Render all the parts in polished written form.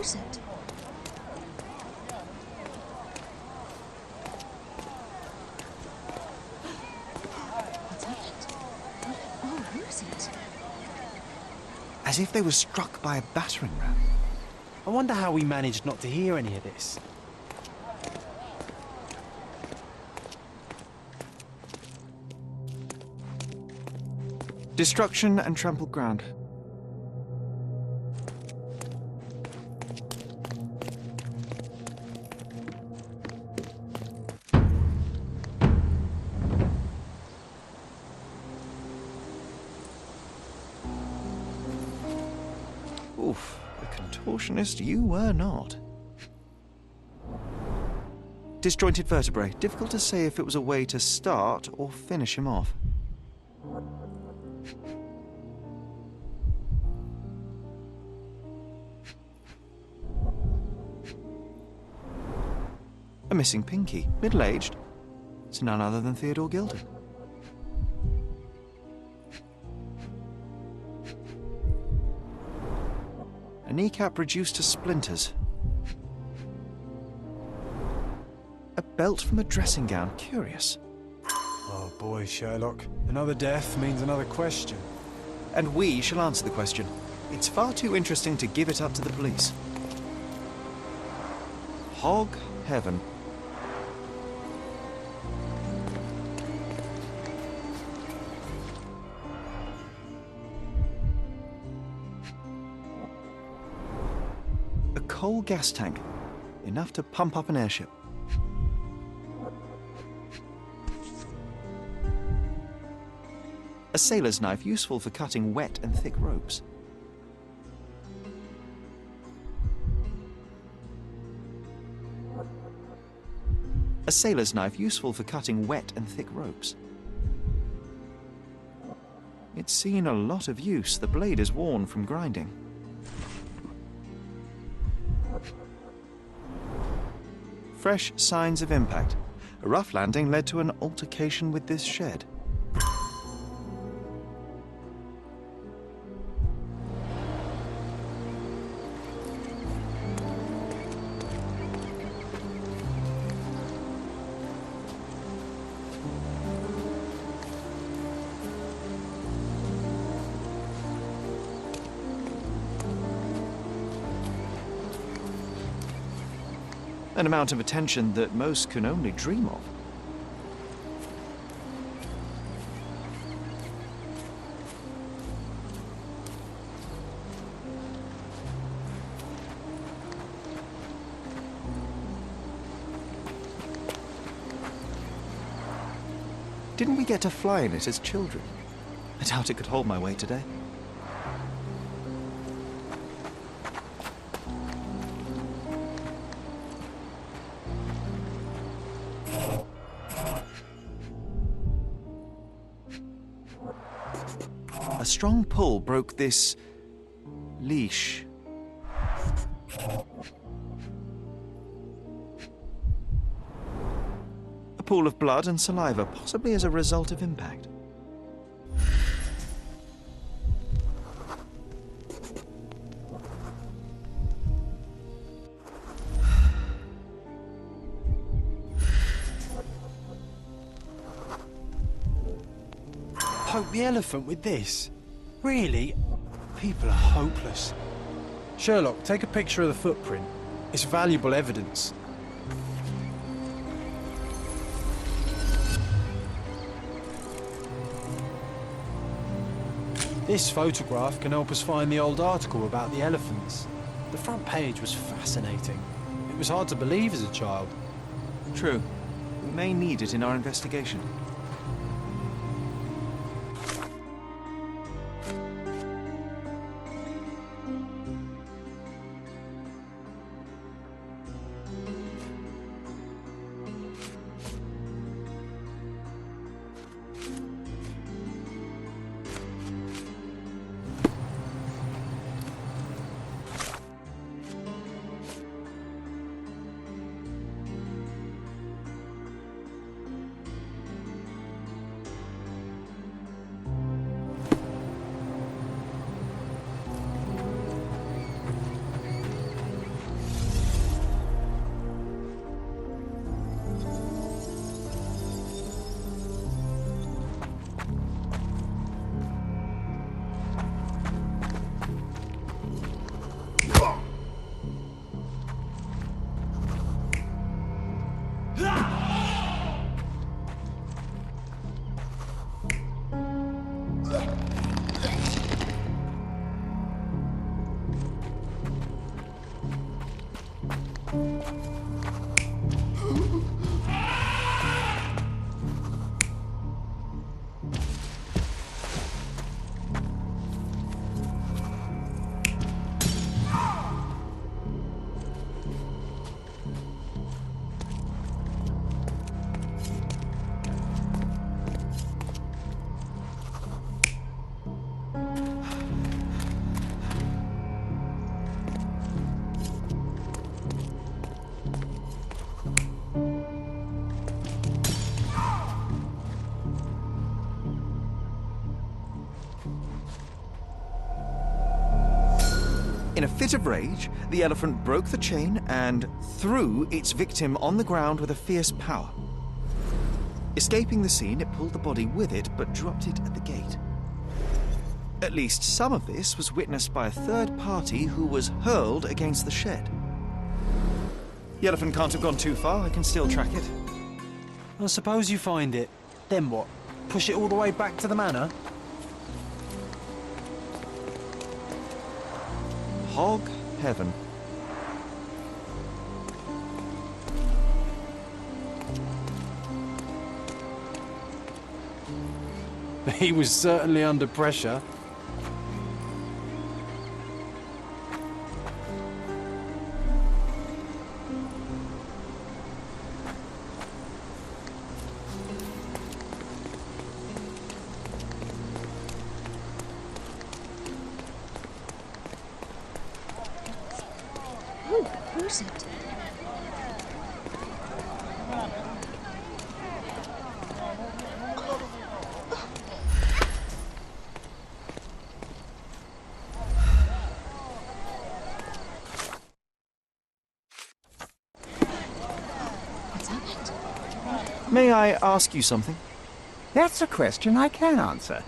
use it. What's that? Oh, who is it? As if they were struck by a battering ram. I wonder how we managed not to hear any of this. Destruction and trampled ground. Oof, the contortionist you were not. Disjointed vertebrae. Difficult to say if it was a way to start or finish him off. A missing pinky, middle-aged. It's none other than Theodore Gilder. A kneecap reduced to splinters. A belt from a dressing gown, curious. Oh boy, Sherlock. Another death means another question. And we shall answer the question. It's far too interesting to give it up to the police. Hog heaven. A coal gas tank, enough to pump up an airship. A sailor's knife, useful for cutting wet and thick ropes. A sailor's knife, useful for cutting wet and thick ropes. It's seen a lot of use. The blade is worn from grinding. Fresh signs of impact. A rough landing led to an altercation with this shed. An amount of attention that most can only dream of. Didn't we get to fly in it as children? I doubt it could hold my weight today. A strong pull broke this leash. A pool of blood and saliva, possibly as a result of impact. Poke the elephant with this? Really? People are hopeless. Sherlock, take a picture of the footprint. It's valuable evidence. This photograph can help us find the old article about the elephants. The front page was fascinating. It was hard to believe as a child. True. We may need it in our investigation. In a fit of rage, the elephant broke the chain and threw its victim on the ground with a fierce power. Escaping the scene, it pulled the body with it, but dropped it at the gate. At least some of this was witnessed by a third party who was hurled against the shed. The elephant can't have gone too far. I can still track it. Well, suppose you find it. Then what? Push it all the way back to the manor? Hog heaven. He was certainly under pressure. Oh, who's it? What's happened? May I ask you something? That's a question I can answer.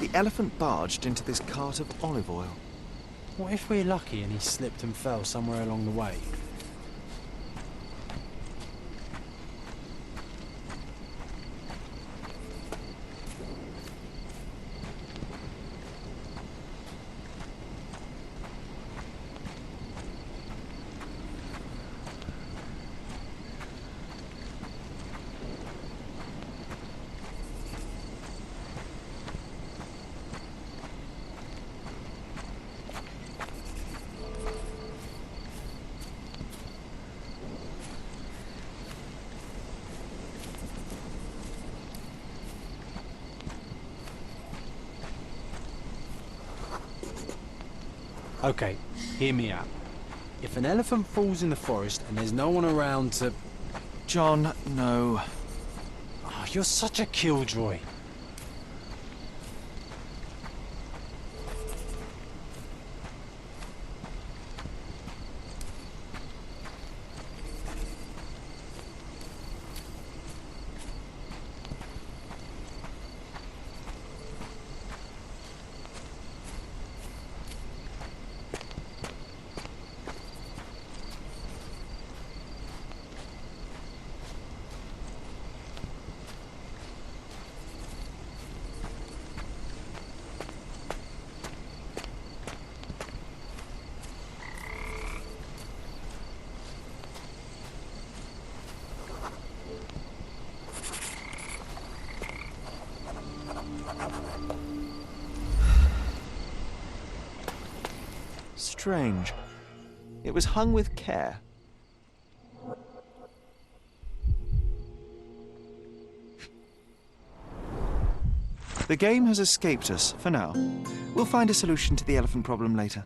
The elephant barged into this cart of olive oil. What if we're lucky and he slipped and fell somewhere along the way? Okay, hear me out. If an elephant falls in the forest and there's no one around to... John, no. Oh, you're such a killjoy. Strange. It was hung with care. The game has escaped us for now. We'll find a solution to the elephant problem later.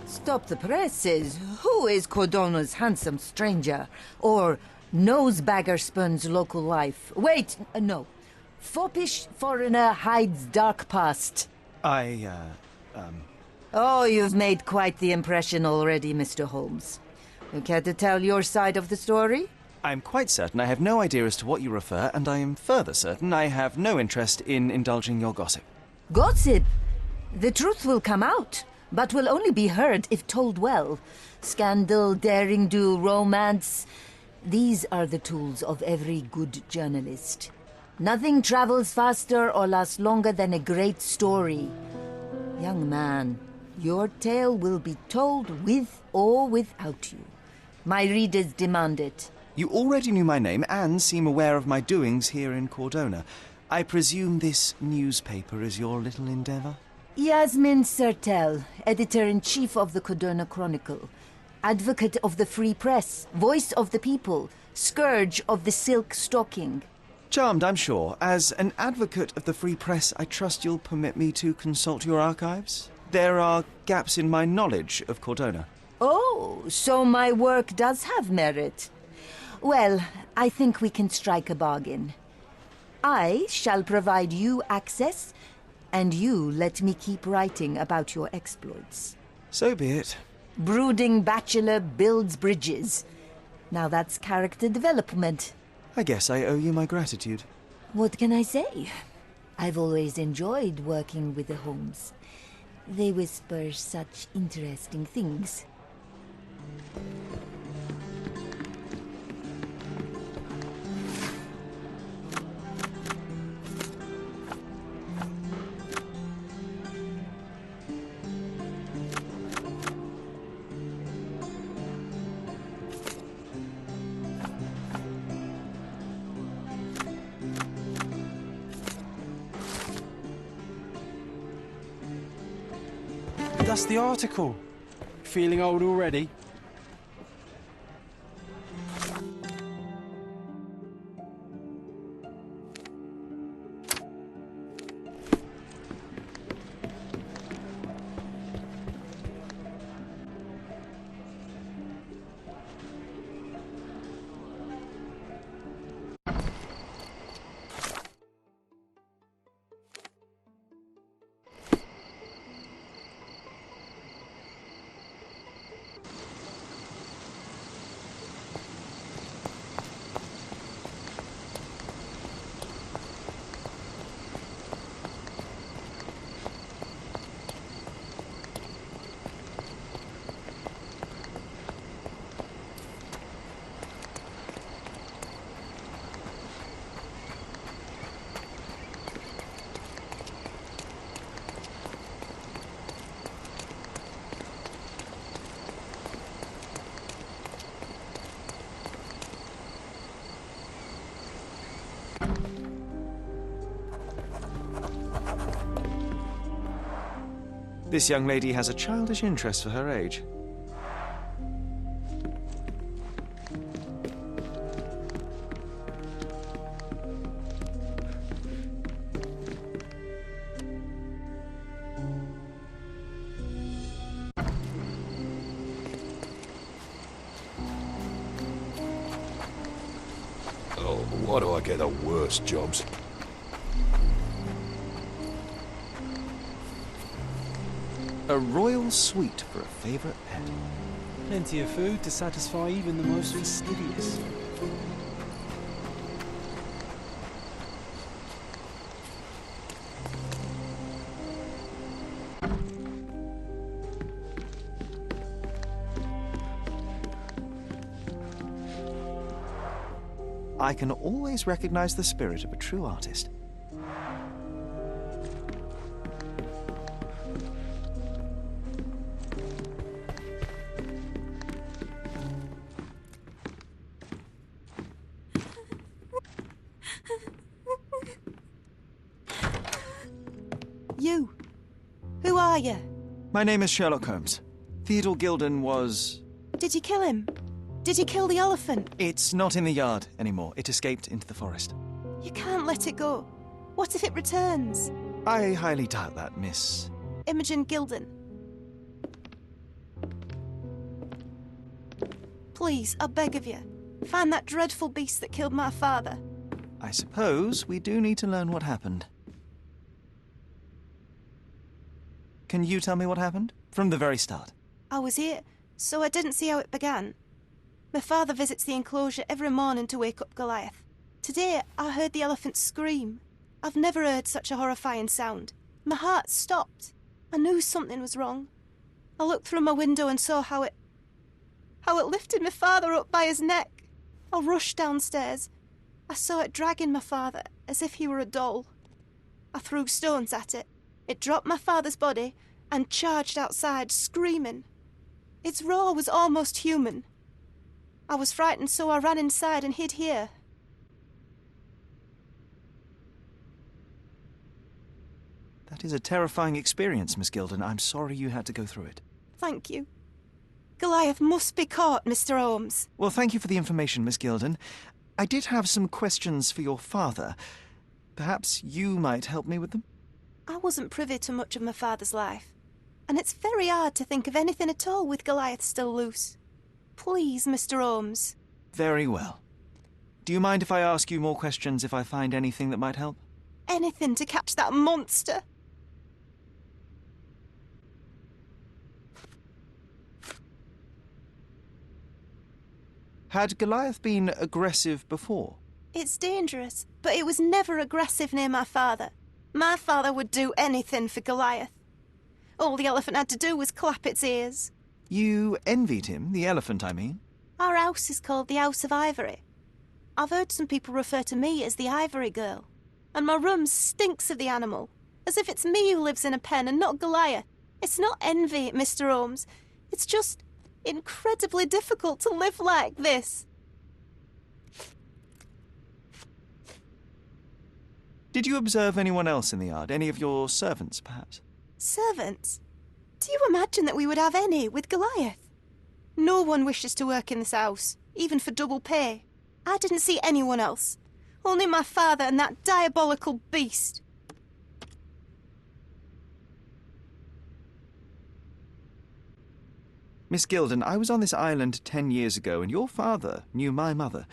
Stop the presses. Who is Cordona's handsome stranger? Or nosebagger spurns local life? Wait, no. Foppish foreigner hides dark past. Oh, you've made quite the impression already, Mr. Holmes. You care to tell your side of the story? I'm quite certain I have no idea as to what you refer, and I am further certain I have no interest in indulging your gossip. Gossip? The truth will come out, but will only be heard if told well. Scandal, daring-do, romance. These are the tools of every good journalist. Nothing travels faster or lasts longer than a great story. Young man, your tale will be told with or without you. My readers demand it. You already knew my name and seem aware of my doings here in Cordona. I presume this newspaper is your little endeavor? Yasmin Sertel, editor-in-chief of the Cordona Chronicle. Advocate of the free press, voice of the people, scourge of the silk stocking. Charmed, I'm sure. As an advocate of the free press, I trust you'll permit me to consult your archives? There are gaps in my knowledge of Cordona. Oh, so my work does have merit. Well, I think we can strike a bargain. I shall provide you access, and you let me keep writing about your exploits. So be it. Brooding bachelor builds bridges. Now that's character development. I guess I owe you my gratitude. What can I say? I've always enjoyed working with the Holmes. They whisper such interesting things. That's the article. Feeling old already? This young lady has a childish interest for her age. Oh, why do I get the worst jobs? A royal suite for a favourite pet. Plenty of food to satisfy even the most fastidious. I can always recognize the spirit of a true artist. You. Who are you? My name is Sherlock Holmes. Theodore Gilden was... Did you kill him? Did you kill the elephant? It's not in the yard anymore. It escaped into the forest. You can't let it go. What if it returns? I highly doubt that, Miss... Imogen Gilden. Please, I beg of you, find that dreadful beast that killed my father. I suppose we do need to learn what happened. Can you tell me what happened? From the very start. I was here, so I didn't see how it began. My father visits the enclosure every morning to wake up Goliath. Today, I heard the elephant scream. I've never heard such a horrifying sound. My heart stopped. I knew something was wrong. I looked through my window and saw how it lifted my father up by his neck. I rushed downstairs. I saw it dragging my father as if he were a doll. I threw stones at it. It dropped my father's body and charged outside, screaming. Its roar was almost human. I was frightened, so I ran inside and hid here. That is a terrifying experience, Miss Gilden. I'm sorry you had to go through it. Thank you. Goliath must be caught, Mr. Holmes. Well, thank you for the information, Miss Gilden. I did have some questions for your father. Perhaps you might help me with them? I wasn't privy to much of my father's life, and it's very hard to think of anything at all with Goliath still loose. Please, Mr. Holmes. Very well. Do you mind if I ask you more questions if I find anything that might help? Anything to catch that monster. Had Goliath been aggressive before? It's dangerous, but it was never aggressive near my father. My father would do anything for Goliath. All the elephant had to do was clap its ears. You envied him, the elephant, I mean? Our house is called the House of Ivory. I've heard some people refer to me as the Ivory Girl. And my room stinks of the animal, as if it's me who lives in a pen and not Goliath. It's not envy, Mr. Holmes. It's just incredibly difficult to live like this. Did you observe anyone else in the yard? Any of your servants, perhaps? Servants? Do you imagine that we would have any with Goliath? No one wishes to work in this house, even for double pay. I didn't see anyone else. Only my father and that diabolical beast. Miss Gilden, I was on this island 10 years ago, and your father knew my mother.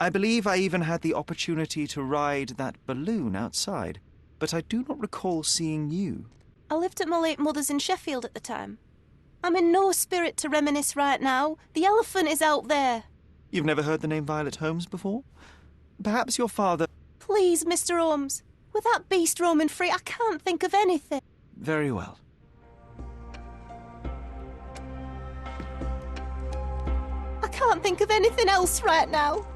I believe I even had the opportunity to ride that balloon outside, but I do not recall seeing you. I lived at my late mother's in Sheffield at the time. I'm in no spirit to reminisce right now. The elephant is out there. You've never heard the name Violet Holmes before? Perhaps your father... Please, Mr. Holmes. With that beast roaming free, I can't think of anything. Very well. I can't think of anything else right now.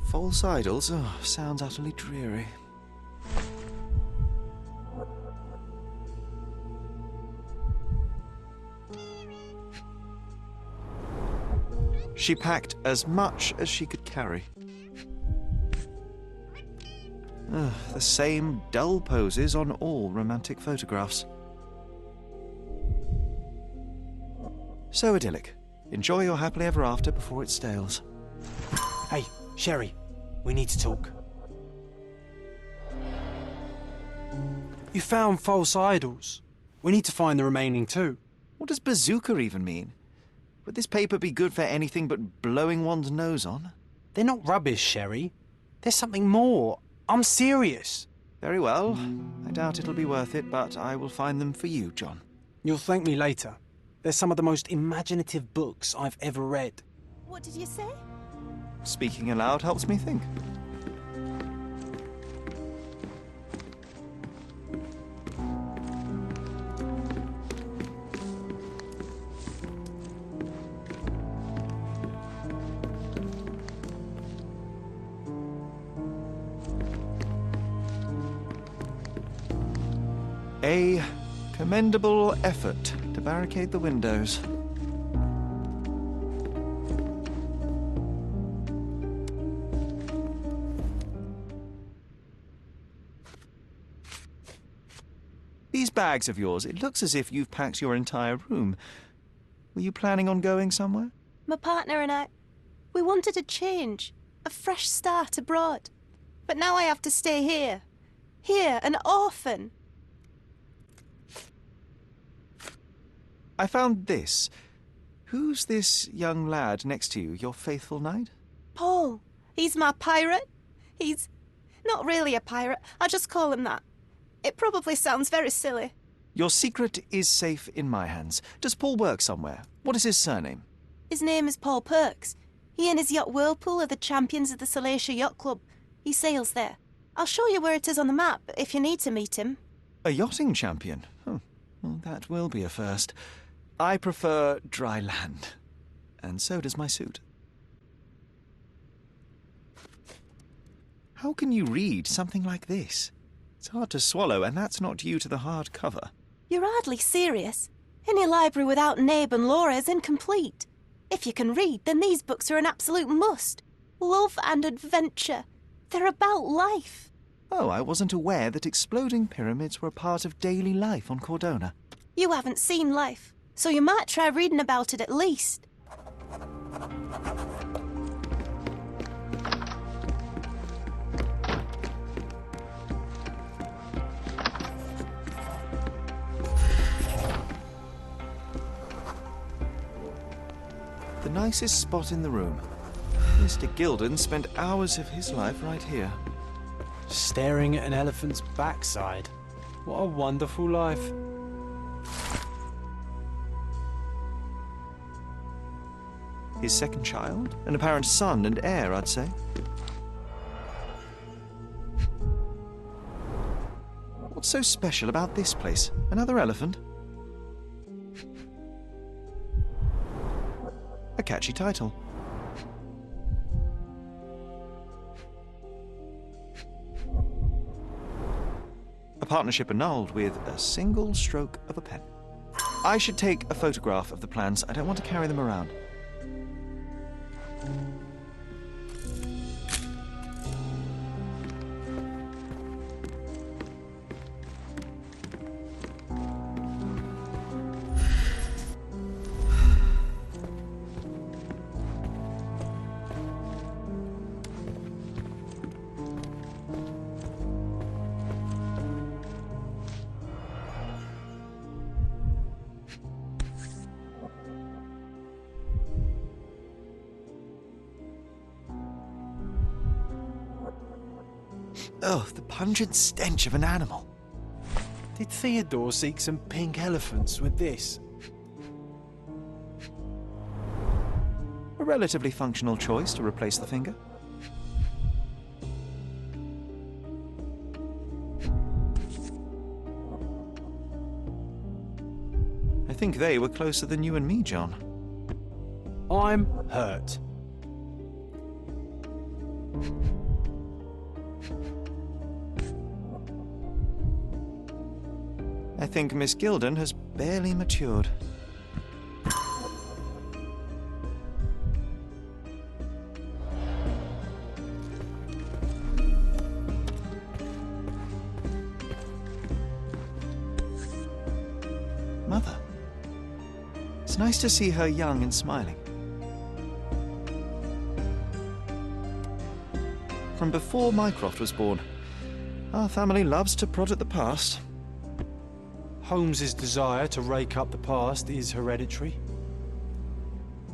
False idols? Oh, sounds utterly dreary. She packed as much as she could carry. The same dull poses on all romantic photographs. So idyllic. Enjoy your happily ever after before it stales. Hey, Sherry, we need to talk. You found false idols. We need to find the remaining two. What does bazooka even mean? Would this paper be good for anything but blowing one's nose on? They're not rubbish, Sherry. There's something more. I'm serious. Very well. I doubt it'll be worth it, but I will find them for you, John. You'll thank me later. They're some of the most imaginative books I've ever read. What did you say? Speaking aloud helps me think. A commendable effort to barricade the windows. These bags of yours, it looks as if you've packed your entire room. Were you planning on going somewhere? My partner and I, we wanted a change, a fresh start abroad. But now I have to stay here. Here, an orphan. I found this. Who's this young lad next to you, your faithful knight? Paul. He's my pirate. He's not really a pirate. I just call him that. It probably sounds very silly. Your secret is safe in my hands. Does Paul work somewhere? What is his surname? His name is Paul Perks. He and his yacht Whirlpool are the champions of the Salacia Yacht Club. He sails there. I'll show you where it is on the map if you need to meet him. A yachting champion? Well, that will be a first. I prefer dry land. And so does my suit. How can you read something like this? It's hard to swallow, and that's not due to the hard cover. You're hardly serious. Any library without Nabe and Laura is incomplete. If you can read, then these books are an absolute must. Love and adventure. They're about life. Oh, I wasn't aware that exploding pyramids were a part of daily life on Cordona. You haven't seen life, so you might try reading about it at least. The nicest spot in the room. Mr. Gilden spent hours of his life right here. Staring at an elephant's backside. What a wonderful life. His second child? An apparent son and heir, I'd say. What's so special about this place? Another elephant? A catchy title. A partnership annulled with a single stroke of a pen. I should take a photograph of the plans. I don't want to carry them around. Oh, the pungent stench of an animal. Did Theodore seek some pink elephants with this? A relatively functional choice to replace the finger. I think they were closer than you and me, John. I'm hurt. I think Miss Gilden has barely matured. It's nice to see her young and smiling. From before Mycroft was born, our family loves to prod at the past. Holmes's desire to rake up the past is hereditary.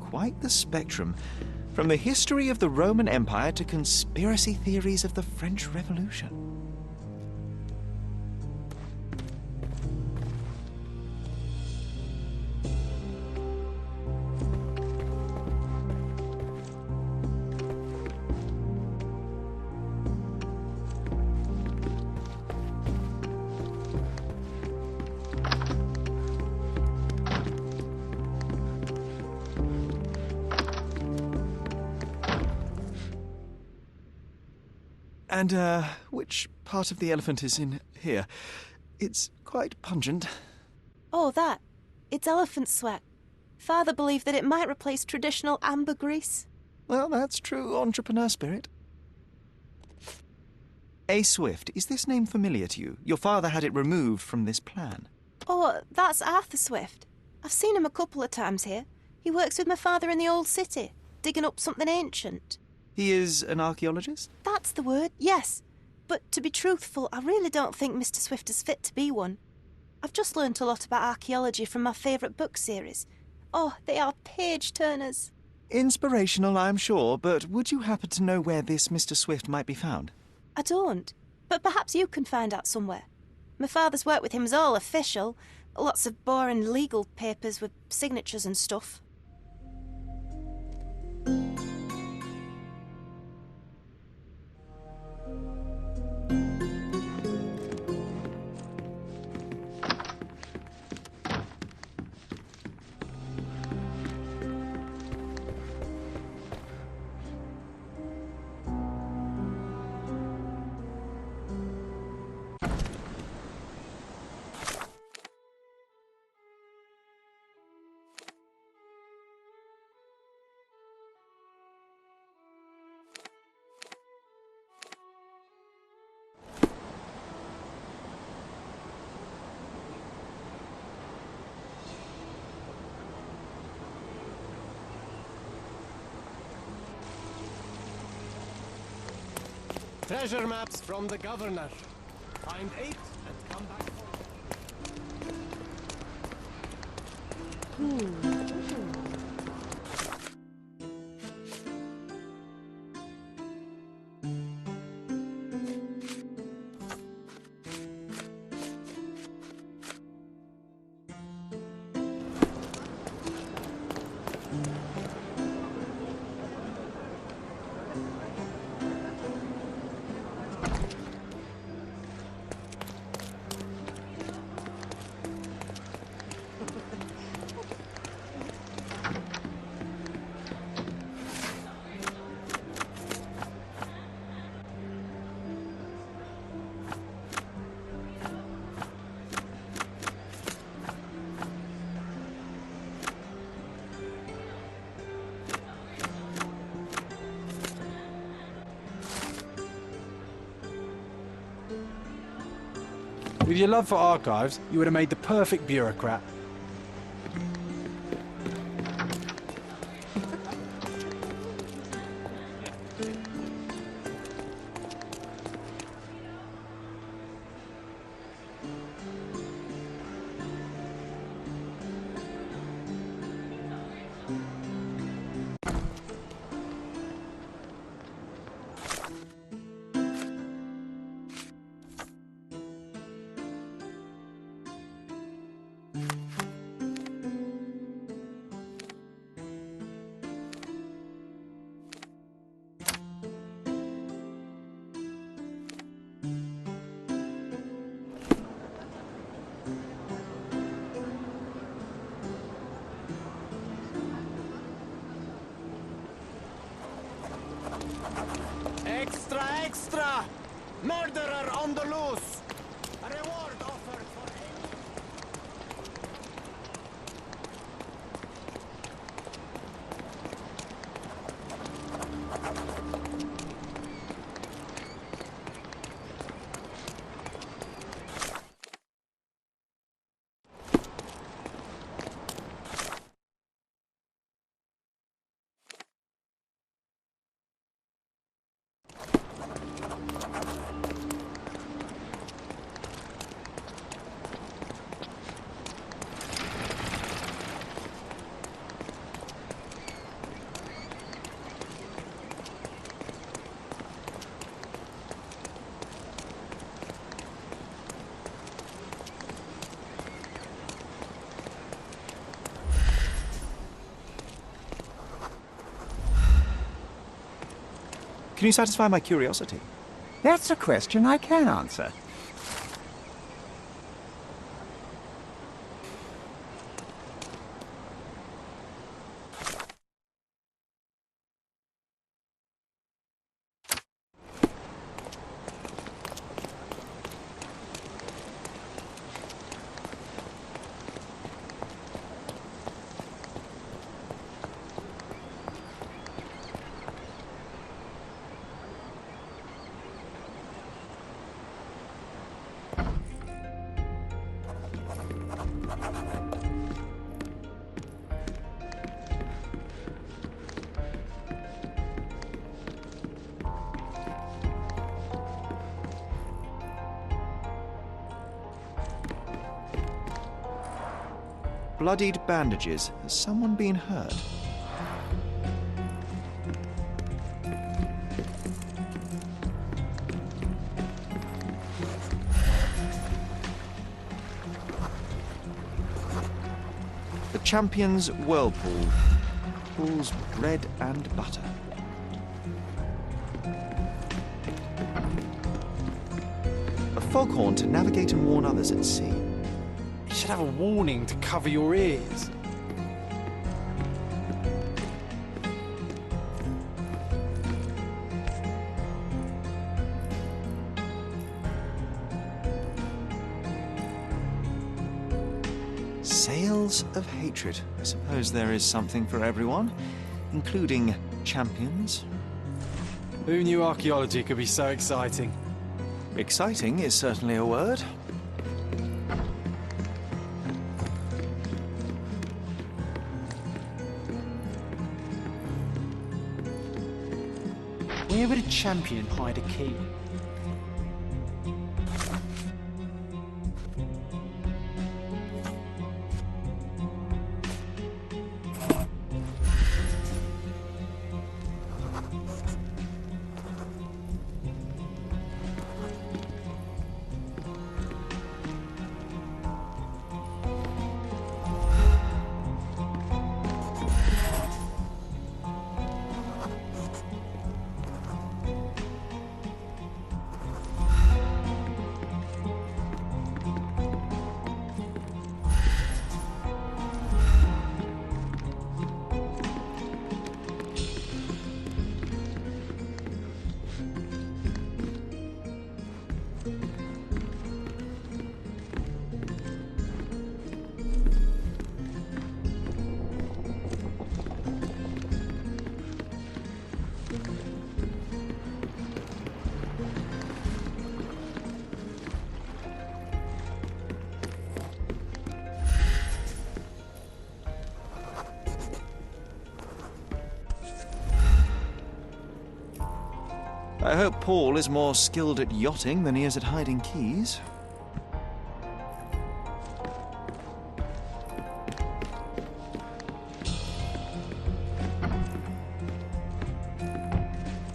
Quite the spectrum, from the history of the Roman Empire to conspiracy theories of the French Revolution. And, which part of the elephant is in here? It's quite pungent. Oh, that. It's elephant sweat. Father believed that it might replace traditional ambergris. Well, that's true entrepreneur spirit. A. Swift, is this name familiar to you? Your father had it removed from this plan. Oh, that's Arthur Swift. I've seen him a couple of times here. He works with my father in the old city, digging up something ancient. He is an archaeologist? That's the word, yes. But to be truthful, I really don't think Mr. Swift is fit to be one. I've just learnt a lot about archaeology from my favourite book series. Oh, they are page-turners. Inspirational, I'm sure, but would you happen to know where this Mr. Swift might be found? I don't, but perhaps you can find out somewhere. My father's work with him is all official. Lots of boring legal papers with signatures and stuff. Treasure maps from the governor. Find 8 and come back for With your love for archives, you would have made the perfect bureaucrat. Extra, extra! Murderer on the loose! A reward offered for Can you satisfy my curiosity? That's a question I can answer. Bloodied bandages. Has someone been hurt? The champion's whirlpool. Pools bread and butter. A foghorn to navigate and warn others at sea. You should have a warning to cover your ears. Sails of hatred. I suppose there is something for everyone, including champions. Who knew archaeology could be so exciting? Exciting is certainly a word. Where would a champion hide a key? I hope Paul is more skilled at yachting than he is at hiding keys.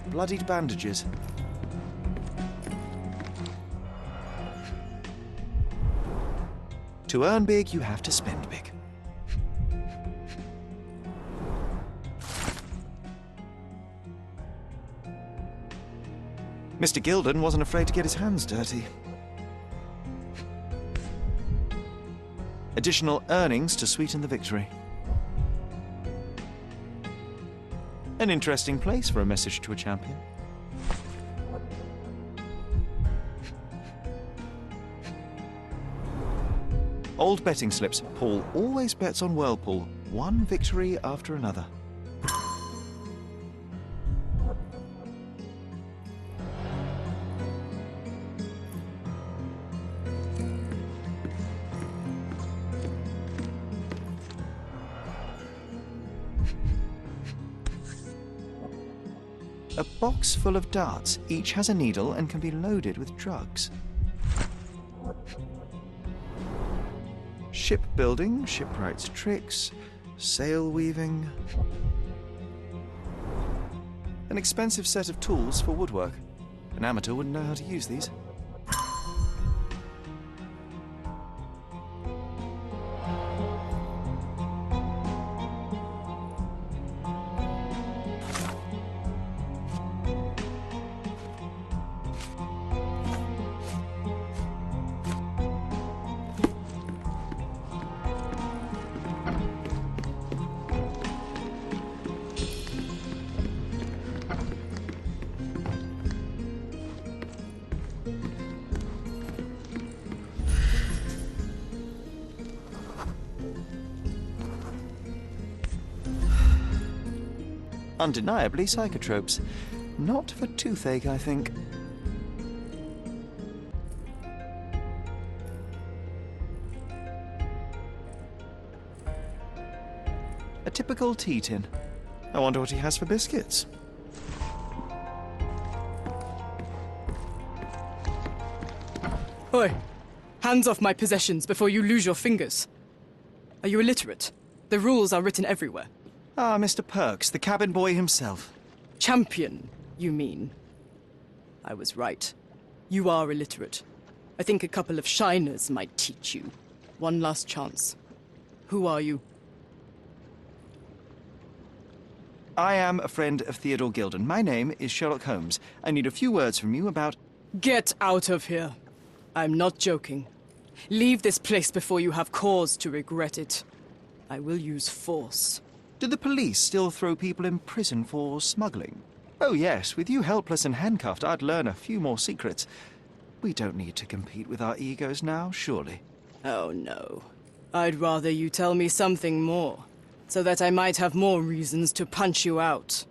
Bloodied bandages. To earn big, you have to spend big. Mr. Gilden wasn't afraid to get his hands dirty. Additional earnings to sweeten the victory. An interesting place for a message to a champion. Old betting slips. Paul always bets on Whirlpool. One victory after another. A box full of darts. Each has a needle and can be loaded with drugs. Shipbuilding, shipwright's tricks, sail weaving. An expensive set of tools for woodwork. An amateur wouldn't know how to use these. Undeniably psychotropes. Not for toothache, I think. A typical tea tin. I wonder what he has for biscuits. Oi! Hands off my possessions before you lose your fingers. Are you illiterate? The rules are written everywhere. Ah, Mr. Perks, the cabin boy himself. Champion, you mean? I was right. You are illiterate. I think a couple of shiners might teach you. One last chance. Who are you? I am a friend of Theodore Gilden. My name is Sherlock Holmes. I need a few words from you about... Get out of here. I'm not joking. Leave this place before you have cause to regret it. I will use force. Do the police still throw people in prison for smuggling? Oh yes, with you helpless and handcuffed, I'd learn a few more secrets. We don't need to compete with our egos now, surely. Oh no. I'd rather you tell me something more, so that I might have more reasons to punch you out.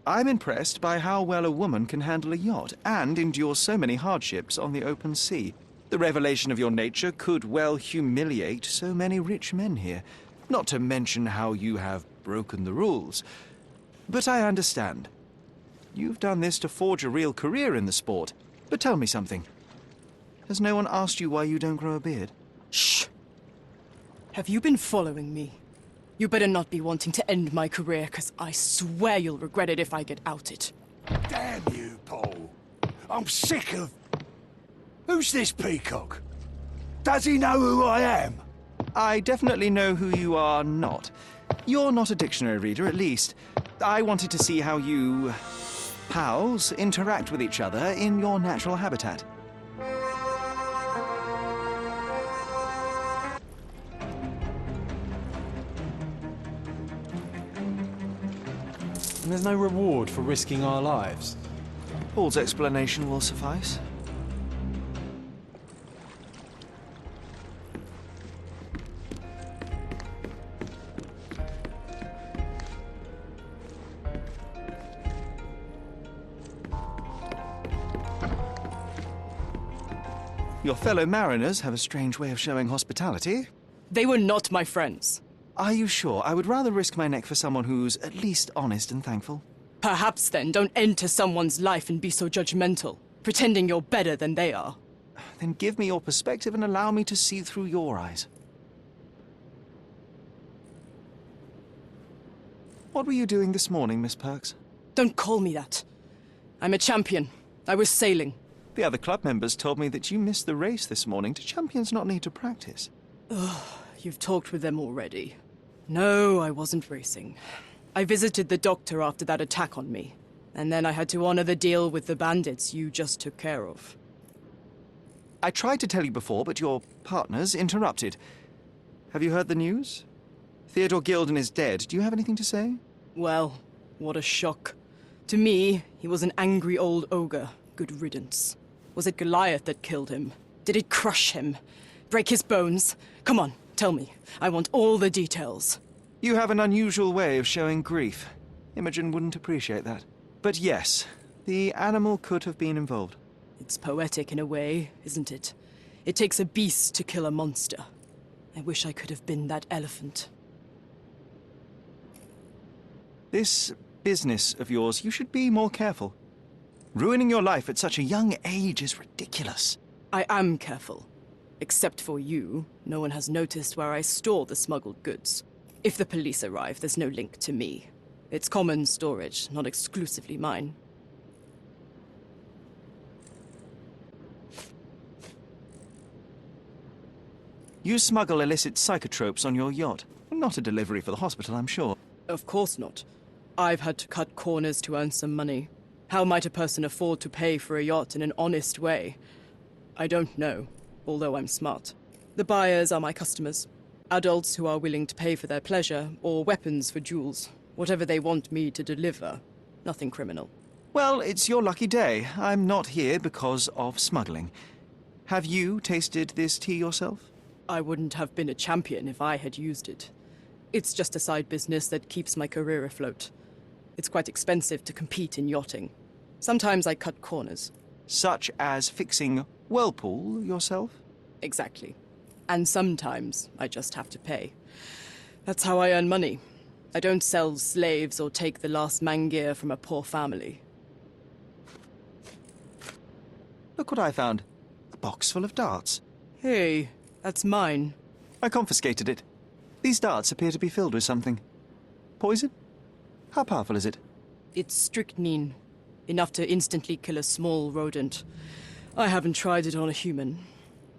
I'm impressed by how well a woman can handle a yacht and endure so many hardships on the open sea. The revelation of your nature could well humiliate so many rich men here, not to mention how you have broken the rules. But I understand. You've done this to forge a real career in the sport. But tell me something. Has no one asked you why you don't grow a beard? Shh! Have you been following me? You better not be wanting to end my career, 'cause I swear you'll regret it if I get outed. Damn you, Paul. I'm sick of... Who's this peacock? Does he know who I am? I definitely know who you are not. You're not a dictionary reader, at least. I wanted to see how you... pals interact with each other in your natural habitat. And there's no reward for risking our lives. Paul's explanation will suffice. Your fellow mariners have a strange way of showing hospitality. They were not my friends. Are you sure? I would rather risk my neck for someone who's at least honest and thankful. Perhaps then don't enter someone's life and be so judgmental, pretending you're better than they are. Then give me your perspective and allow me to see through your eyes. What were you doing this morning, Miss Perks? Don't call me that. I'm a champion. I was sailing. The other club members told me that you missed the race this morning. Do champions not need to practice? You've talked with them already. No, I wasn't racing. I visited the doctor after that attack on me. And then I had to honor the deal with the bandits you just took care of. I tried to tell you before, but your partners interrupted. Have you heard the news? Theodore Gilden is dead. Do you have anything to say? Well, what a shock. To me, he was an angry old ogre. Good riddance. Was it Goliath that killed him? Did it crush him? Break his bones? Come on, tell me. I want all the details. You have an unusual way of showing grief. Imogen wouldn't appreciate that. But yes, the animal could have been involved. It's poetic in a way, isn't it? It takes a beast to kill a monster. I wish I could have been that elephant. This business of yours, you should be more careful. Ruining your life at such a young age is ridiculous. I am careful. Except for you, no one has noticed where I store the smuggled goods. If the police arrive, there's no link to me. It's common storage, not exclusively mine. You smuggle illicit psychotropes on your yacht. Not a delivery for the hospital, I'm sure. Of course not. I've had to cut corners to earn some money. How might a person afford to pay for a yacht in an honest way? I don't know, although I'm smart. The buyers are my customers. Adults who are willing to pay for their pleasure, or weapons for jewels. Whatever they want me to deliver. Nothing criminal. Well, it's your lucky day. I'm not here because of smuggling. Have you tasted this tea yourself? I wouldn't have been a champion if I had used it. It's just a side business that keeps my career afloat. It's quite expensive to compete in yachting. Sometimes I cut corners. Such as fixing whirlpool yourself? Exactly. And sometimes I just have to pay. That's how I earn money. I don't sell slaves or take the last mangear from a poor family. Look what I found. A box full of darts. Hey, that's mine. I confiscated it. These darts appear to be filled with something. Poison? How powerful is it? It's strychnine. Enough to instantly kill a small rodent. I haven't tried it on a human.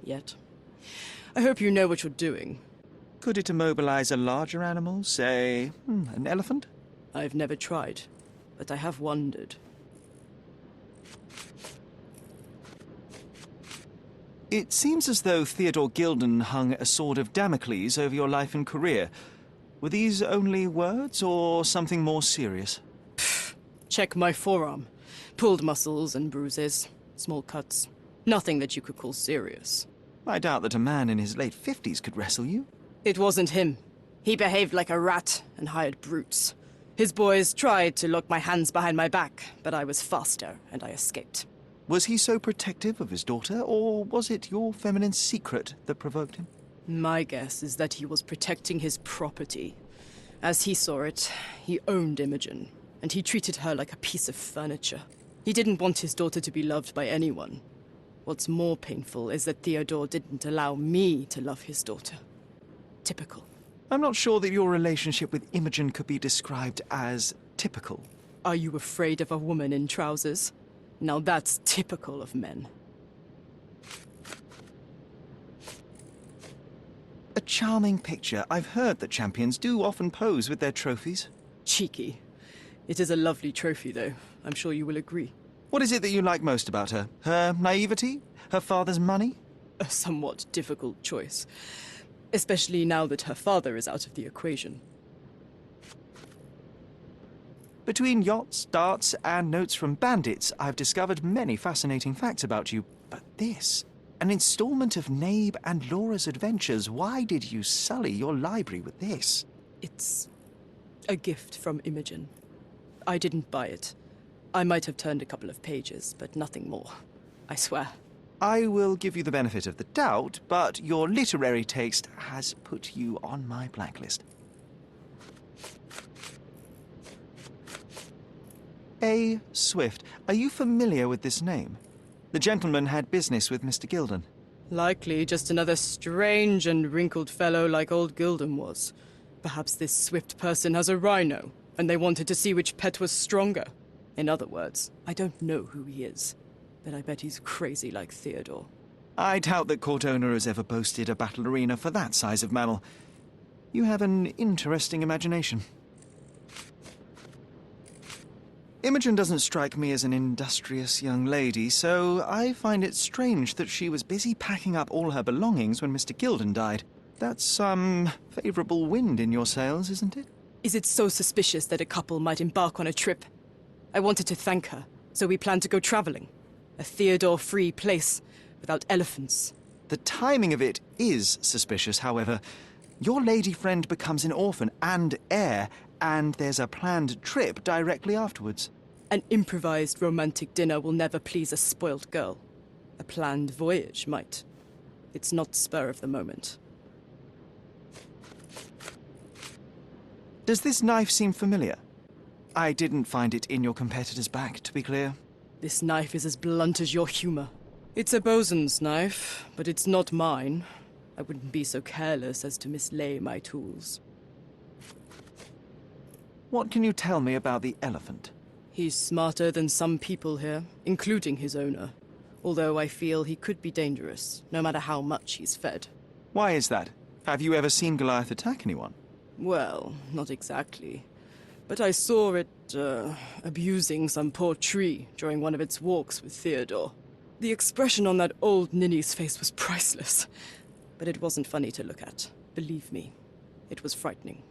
Yet. I hope you know what you're doing. Could it immobilize a larger animal, say, an elephant? I've never tried, but I have wondered. It seems as though Theodore Gilden hung a sword of Damocles over your life and career. Were these only words, or something more serious? Check my forearm. Pulled muscles and bruises. Small cuts. Nothing that you could call serious. I doubt that a man in his late 50s could wrestle you. It wasn't him. He behaved like a rat and hired brutes. His boys tried to lock my hands behind my back, but I was faster and I escaped. Was he so protective of his daughter, or was it your feminine secret that provoked him? My guess is that he was protecting his property. As he saw it, he owned Imogen, and he treated her like a piece of furniture. He didn't want his daughter to be loved by anyone. What's more painful is that Theodore didn't allow me to love his daughter. Typical. I'm not sure that your relationship with Imogen could be described as typical. Are you afraid of a woman in trousers? Now that's typical of men. A charming picture. I've heard that champions do often pose with their trophies. Cheeky. It is a lovely trophy, though. I'm sure you will agree. What is it that you like most about her? Her naivety? Her father's money? A somewhat difficult choice. Especially now that her father is out of the equation. Between yachts, darts, and notes from bandits, I've discovered many fascinating facts about you. But this, an installment of Nabe and Laura's adventures. Why did you sully your library with this? It's a gift from Imogen. I didn't buy it. I might have turned a couple of pages, but nothing more. I swear. I will give you the benefit of the doubt, but your literary taste has put you on my blacklist. A. Swift. Are you familiar with this name? The gentleman had business with Mr. Gilden. Likely just another strange and wrinkled fellow like old Gilden was. Perhaps this Swift person has a rhino, and they wanted to see which pet was stronger. In other words, I don't know who he is, but I bet he's crazy like Theodore. I doubt that court owner has ever boasted a battle arena for that size of mammal. You have an interesting imagination. Imogen doesn't strike me as an industrious young lady, so I find it strange that she was busy packing up all her belongings when Mr. Gilden died. That's some favorable wind in your sails, isn't it? Is it so suspicious that a couple might embark on a trip? I wanted to thank her, so we planned to go traveling. A Theodore-free place, without elephants. The timing of it is suspicious, however. Your lady friend becomes an orphan and heir, and there's a planned trip directly afterwards. An improvised romantic dinner will never please a spoilt girl. A planned voyage might. It's not spur of the moment. Does this knife seem familiar? I didn't find it in your competitor's back, to be clear. This knife is as blunt as your humor. It's a bosun's knife, but it's not mine. I wouldn't be so careless as to mislay my tools. What can you tell me about the elephant? He's smarter than some people here, including his owner. Although I feel he could be dangerous, no matter how much he's fed. Why is that? Have you ever seen Goliath attack anyone? Well, not exactly. But I saw it, abusing some poor tree during one of its walks with Theodore. The expression on that old ninny's face was priceless. But it wasn't funny to look at. Believe me, it was frightening.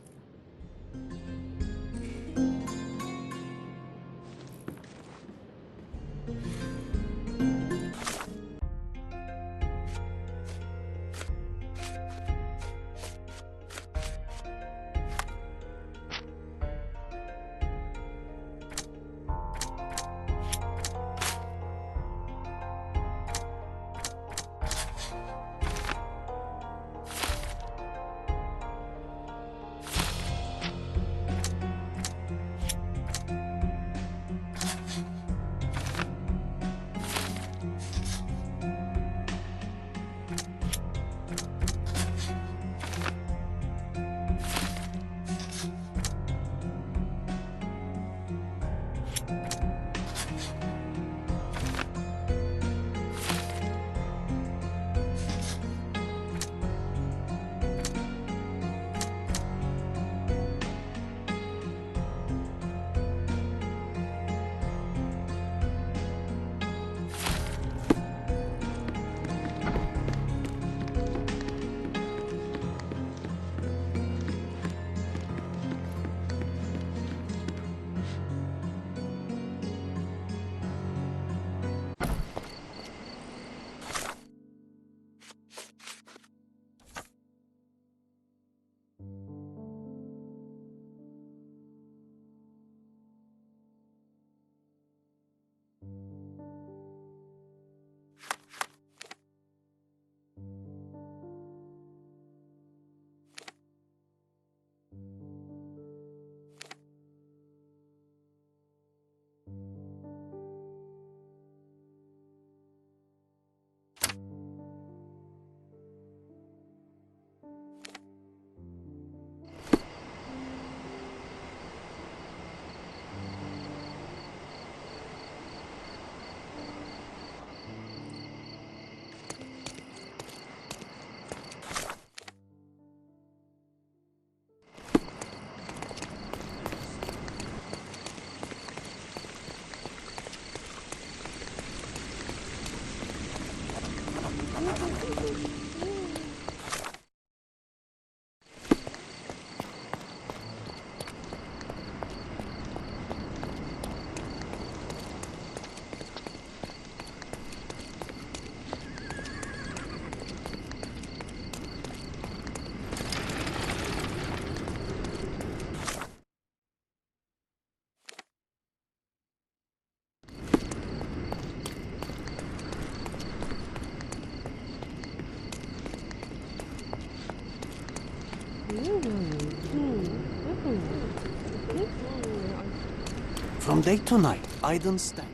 From day to night, I don't stand.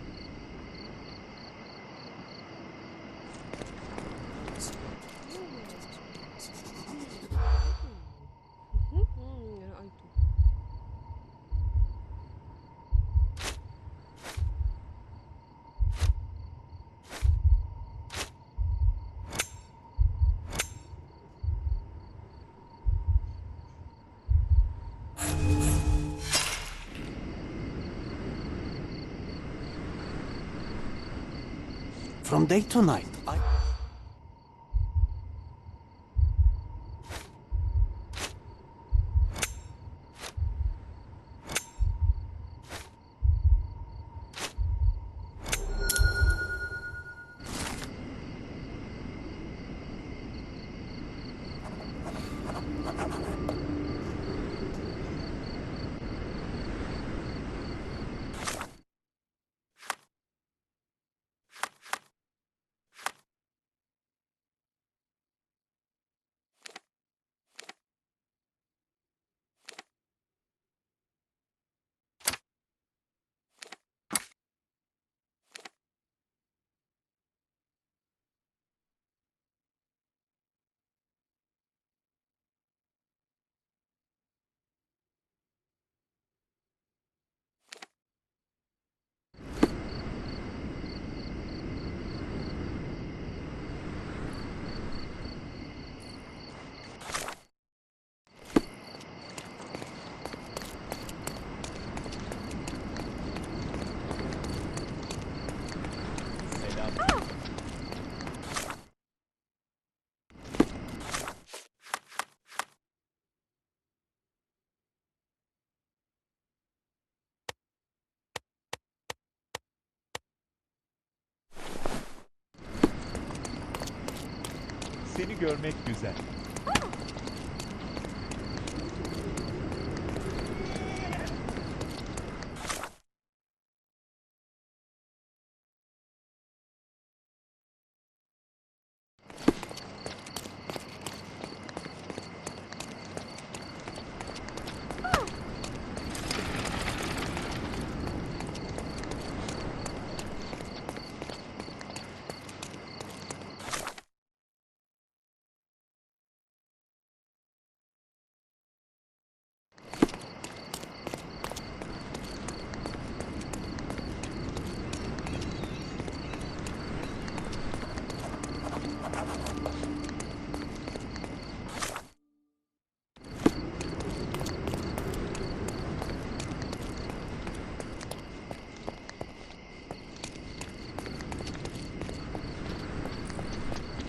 From day to night, seni görmek güzel.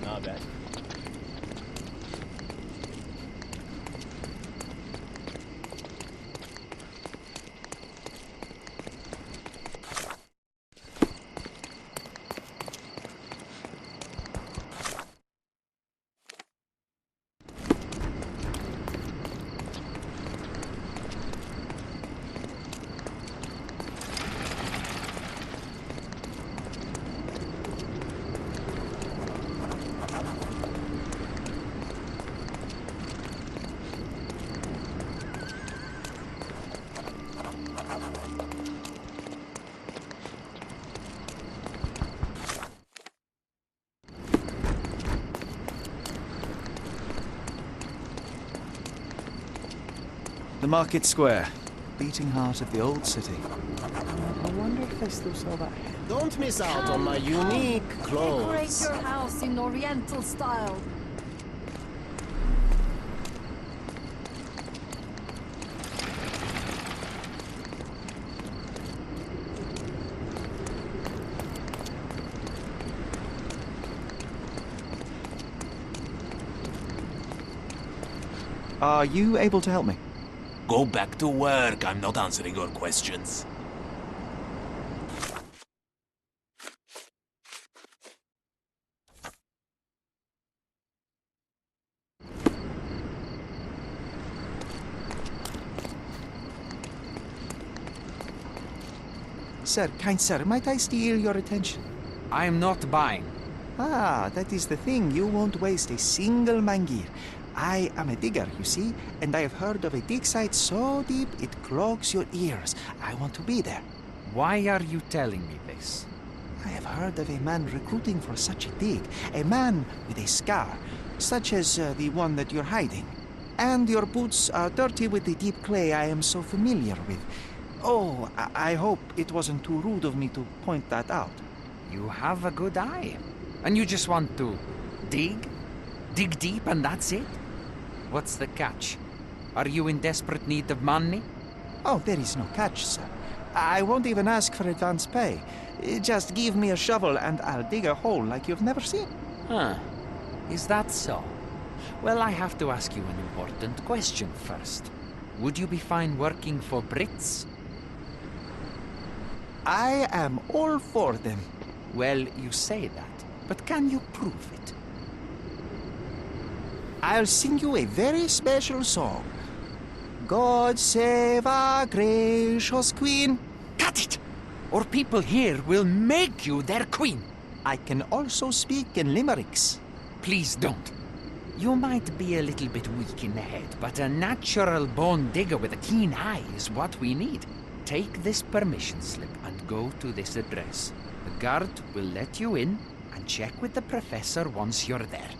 Naber? The market square, beating heart of the old city. I wonder if they still sell that hat. Don't miss out on my unique Decorate clothes. your house in Oriental style. Are you able to help me? Go back to work. I'm not answering your questions. Sir, kind sir, might I steal your attention? I am not buying. Ah, that is the thing. You won't waste a single mangir. I am a digger, you see, and I have heard of a dig site so deep it clogs your ears. I want to be there. Why are you telling me this? I have heard of a man recruiting for such a dig. A man with a scar, such as the one that you're hiding. And your boots are dirty with the deep clay I am so familiar with. Oh, I hope it wasn't too rude of me to point that out. You have a good eye. And you just want to dig? Dig deep and that's it? What's the catch? Are you in desperate need of money? Oh, there is no catch, sir. I won't even ask for advance pay. Just give me a shovel and I'll dig a hole like you've never seen. Huh. Is that so? Well, I have to ask you an important question first. Would you be fine working for Brits? I am all for them. Well, you say that, but can you prove it? I'll sing you a very special song. God save our gracious queen. Cut it! Or people here will make you their queen. I can also speak in limericks. Please don't. You might be a little bit weak in the head, but a natural born digger with a keen eye is what we need. Take this permission slip and go to this address. The guard will let you in and check with the professor once you're there.